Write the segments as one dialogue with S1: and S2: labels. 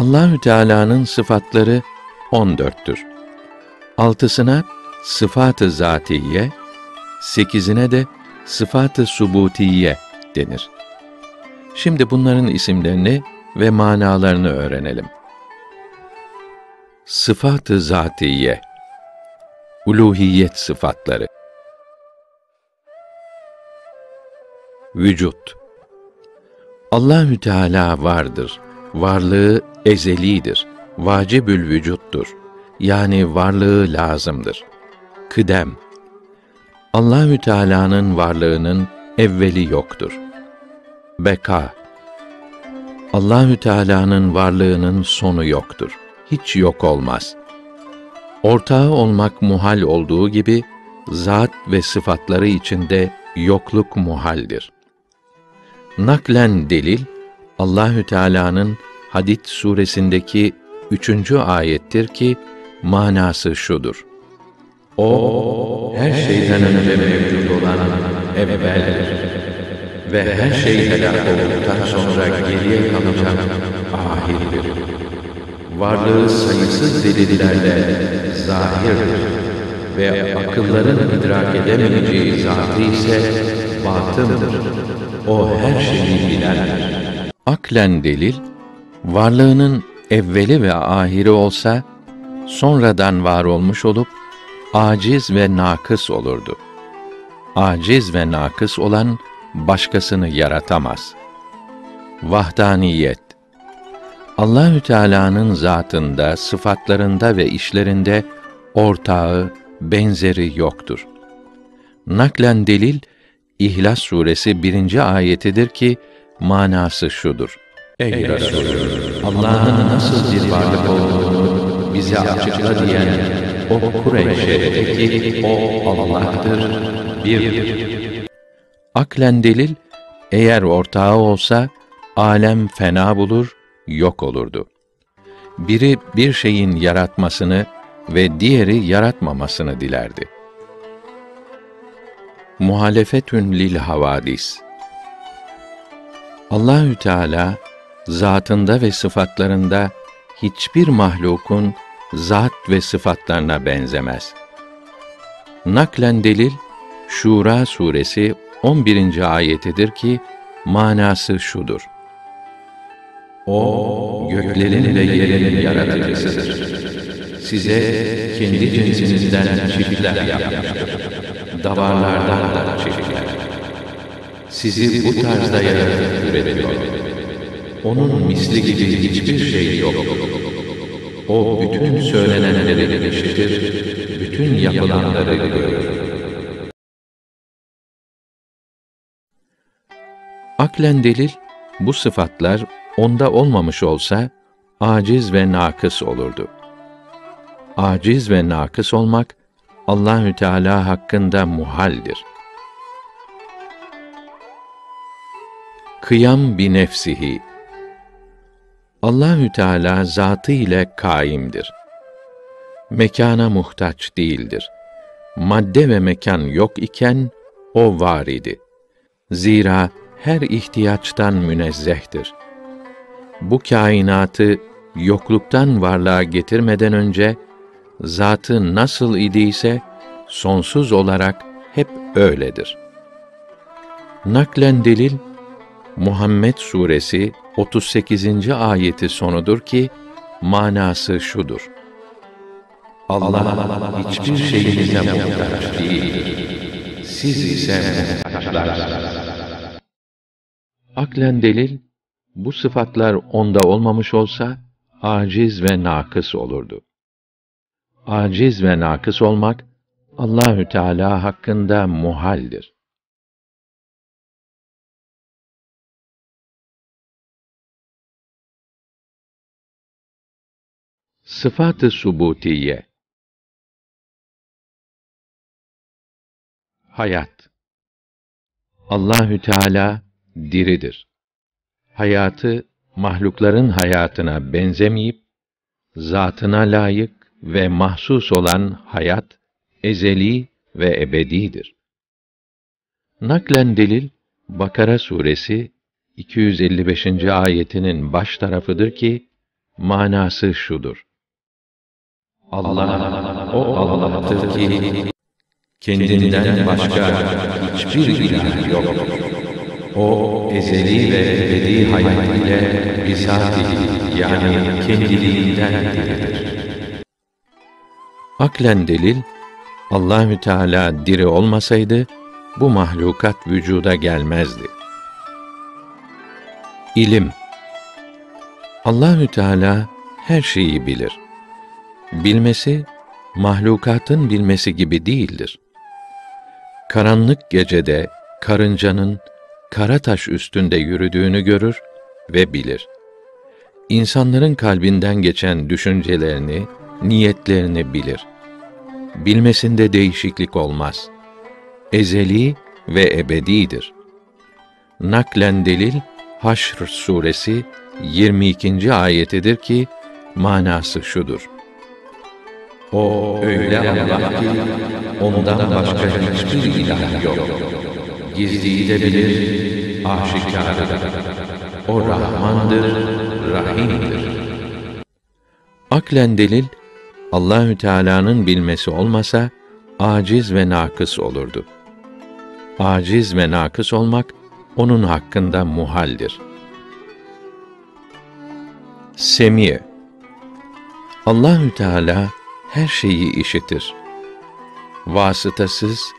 S1: Allahü Teala'nın sıfatları 14'tür. 6'sına sıfat-ı zatiye, 8'ine de sıfat-ı subutiye denir. Şimdi bunların isimlerini ve manalarını öğrenelim. Sıfat-ı zatiye, uluhiyet sıfatları. Vücut. Allahü Teala vardır. Varlığı ezelidir. Vacibül vücuttur. Yani varlığı lazımdır. Kıdem. Allahü Teala'nın varlığının evveli yoktur. Beka. Allahü Teala'nın varlığının sonu yoktur. Hiç yok olmaz. Ortağı olmak muhal olduğu gibi zat ve sıfatları içinde yokluk muhaldir. Naklen delil Allahü Teala'nın Hadid suresindeki 3. ayettir ki manası şudur: O her şeyden önce mevcut olan evveldir ve her şey helak olduktan sonra geriye kalacak ahirdir. Varlığı sayısız delillerle zahirdir ve akılların idrak edemeyeceği zatı ise batındır. O her şeyi bilendir. Aklen delil, varlığının evveli ve ahiri olsa, sonradan var olmuş olup, aciz ve nakıs olurdu. Aciz ve nakıs olan, başkasını yaratamaz. Vahdaniyet. Allahü Teala'nın zatında, sıfatlarında ve işlerinde ortağı, benzeri yoktur. Naklen delil, İhlas suresi 1. ayetidir ki manası şudur: Ey Resulüm, Allah'ın nasıl bir varlık olduğunu bize açıkla diyen o Kureyş'e de ki o Allah'tır, birdir. Aklen delil, eğer ortağı olsa alem fena bulur, yok olurdu. Biri bir şeyin yaratmasını ve diğeri yaratmamasını dilerdi. Muhalefetün lil havadis. Allahü Teala zatında ve sıfatlarında hiçbir mahlukun zat ve sıfatlarına benzemez. Naklen delil Şura suresi 11. ayetidir ki manası şudur: O göklerin ve yerin yaratıcısıdır. Size kendi cinsinizden çiftler yapmıştır. Davarlardan da çiftler. Sizi bu tarzda yaratıp üretiyor. Onun misli gibi hiçbir şey yok. O bütün söylenenleri işitir, bütün yapılanları görür. Aklen delil, bu sıfatlar onda olmamış olsa, aciz ve nakıs olurdu. Aciz ve nakıs olmak, Allahü Teala hakkında muhaldir. Kıyam bi nefsihi. Allahü Teala zatı ile kaimdir. Mekana muhtaç değildir. Madde ve mekan yok iken o var idi. Zira her ihtiyaçtan münezzehtir. Bu kainatı yokluktan varlığa getirmeden önce zatı nasıl idiyse sonsuz olarak hep öyledir. Naklen delil Muhammed suresi 38. ayeti sonudur ki manası şudur: Allah hiçbir şeyinize muhtaç değildir. Siz ise muhtaçlarsınız. Aklen delil, bu sıfatlar onda olmamış olsa, aciz ve nakıs olurdu. Aciz ve nakıs olmak, Allahü Teala hakkında muhaldir. Sıfat-ı subutiye. Hayat. Allahü Teala diridir. Hayatı mahlukların hayatına benzemeyip zatına layık ve mahsus olan hayat ezeli ve ebedidir. Naklen delil Bakara suresi 255. ayetinin baş tarafıdır ki manası şudur: Allah, o Allah'tır ki, kendinden başka hiçbir ilah yoktur. O, ezeli ve ebedi hayat ile bizatihi, yani kendiliğinden diridir. Aklen delil, Allahü Teala diri olmasaydı, bu mahlukat vücuda gelmezdi. İlim, Allahü Teala her şeyi bilir. Bilmesi, mahlukatın bilmesi gibi değildir. Karanlık gecede karıncanın kara taş üstünde yürüdüğünü görür ve bilir. İnsanların kalbinden geçen düşüncelerini, niyetlerini bilir. Bilmesinde değişiklik olmaz. Ezeli ve ebedidir. Naklen delil, Haşr suresi 22. ayetidir ki, manası şudur: O öyle Allah ki, ondan başka hiçbir ilah yok. Gizliyi de bilir, aşikârı da. O Rahmandır, Rahim'dir. Aklen delil, Allahü Teala'nın bilmesi olmasa, aciz ve nakıs olurdu. Aciz ve nakıs olmak, onun hakkında muhaldir. Semi, Allahü Teala her şeyi işitir. Vasıtasız,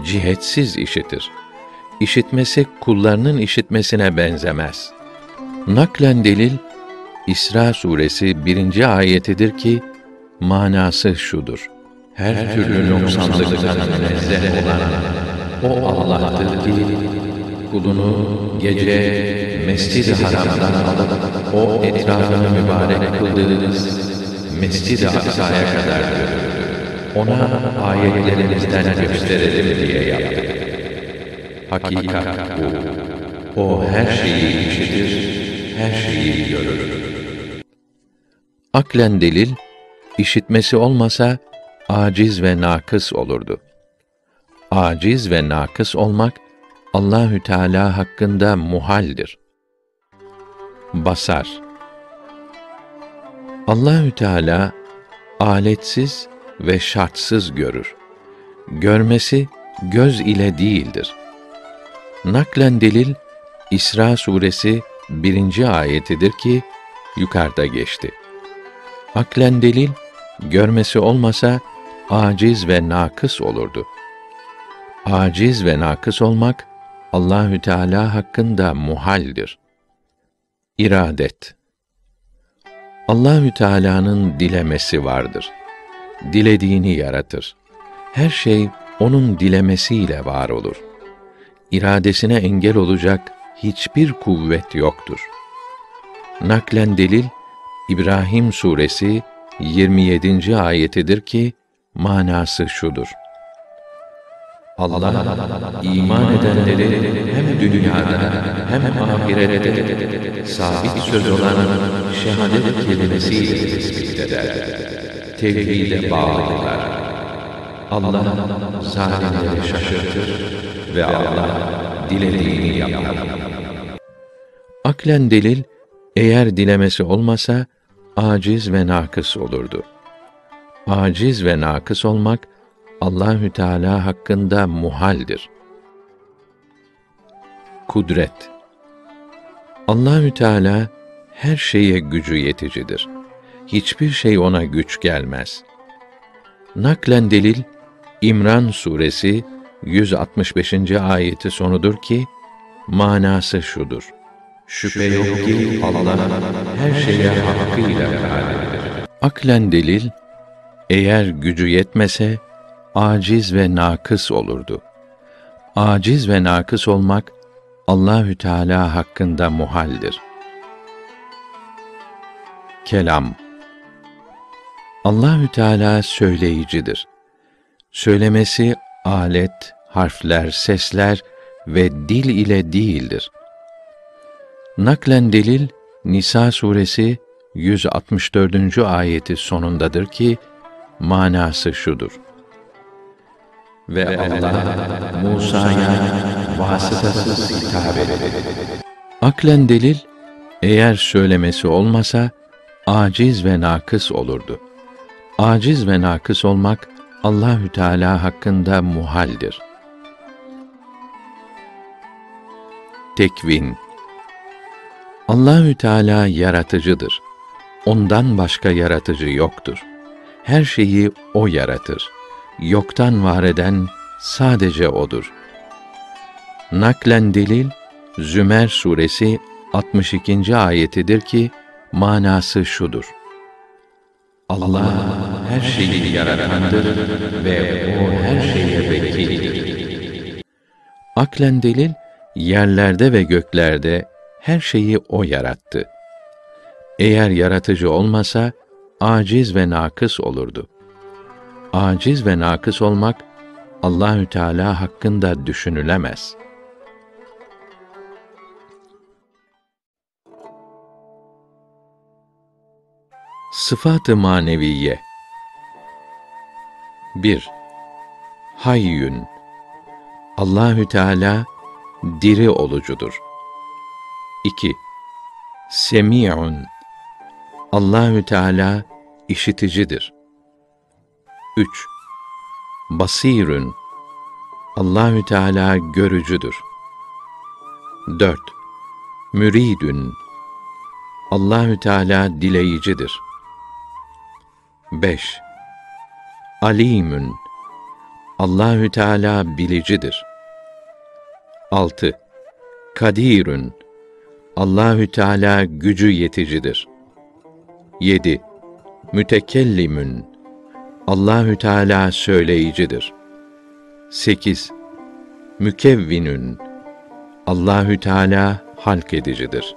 S1: cihetsiz işitir. İşitmesi kullarının işitmesine benzemez. Naklen delil, İsra suresi 1. ayetidir ki, manası şudur: her türlü noksanlıktan münezzeh olan o Allah'tır ki, kulunu gece Mescid-i Haram'dan alıp o etrafını mübarek kıldığınız Mescid-i Aksa'ya kadar götürdü. Ona ayetlerimizden gösterelim diye yaptı. Hakikat bu. O her şeyi işitir, her şeyi görür. Aklen delil, işitmesi olmasa aciz ve nakıs olurdu. Aciz ve nakıs olmak, Allahü Teala hakkında muhaldir. Basar, Allahü Teala aletsiz ve şartsız görür. Görmesi göz ile değildir. Naklen delil, İsra suresi 1. ayetidir ki, yukarıda geçti. Aklen delil, görmesi olmasa aciz ve nakıs olurdu. Aciz ve nakıs olmak, Allahü Teala hakkında muhaldir. İradet, Allahü Teala'nın dilemesi vardır. Dilediğini yaratır. Her şey onun dilemesiyle var olur. İradesine engel olacak hiçbir kuvvet yoktur. Naklen delil, İbrahim suresi 27. ayetidir ki, manası şudur: Allah, iman edenleri hem dünyada hem ahirette sabit söz olan şehadet kelimesiyle tespit eder. Tevhide bağlılar. Allah zalimleri şaşırtır ve Allah dilediğini yapar. Aklen delil, eğer dilemesi olmasa aciz ve nakıs olurdu. Aciz ve nakıs olmak, Allahü Teala hakkında muhaldir. Kudret, Allahü Teala her şeye gücü yeticidir. Hiçbir şey ona güç gelmez. Naklen delil, İmran suresi 165. ayeti sonudur ki, manası şudur: şüphe yok ki Allah her şeye hakkıyla kadirdir. Aklen delil, eğer gücü yetmese aciz ve nakıs olurdu. Aciz ve nakıs olmak, Allahü Teala hakkında muhaldir. Kelam, Allahü Teala söyleyicidir. Söylemesi alet, harfler, sesler ve dil ile değildir. Naklen delil, Nisa suresi 164. ayeti sonundadır ki, manası şudur: ve Allah Musa'ya vasıtasız hitap etti. Aklen delil, eğer söylemesi olmasa aciz ve nakıs olurdu. Aciz ve nakıs olmak Allahü Teala hakkında muhaldir. Tekvin. Allahü Teala yaratıcıdır. Ondan başka yaratıcı yoktur. Her şeyi o yaratır. Yoktan var eden sadece odur. Naklen delil, Zümer suresi 62. ayetidir ki manası şudur: Allah her şeyi yaratandır ve o her şeye vekildir. Aklen delil, yerlerde ve göklerde her şeyi o yarattı. Eğer yaratıcı olmasa aciz ve nakıs olurdu. Aciz ve nakıs olmak Allahü Teala hakkında düşünülemez. Sıfat-ı maneviye. 1. Hayyün. Allahü Teala diri olucudur. 2. Semî'un. Allahü Teala işiticidir. 3. Basîrün. Allahü Teala görücüdür. 4. Müridün. Allahü Teala dileyicidir. 5. Alimün. Allahü Teala bilicidir. 6. Kadirün. Allahü Teala gücü yeticidir. 7. Mütekellimün. Allahü Teala söyleyicidir. 8. Mükevvinün. Allahü Teala halk edicidir.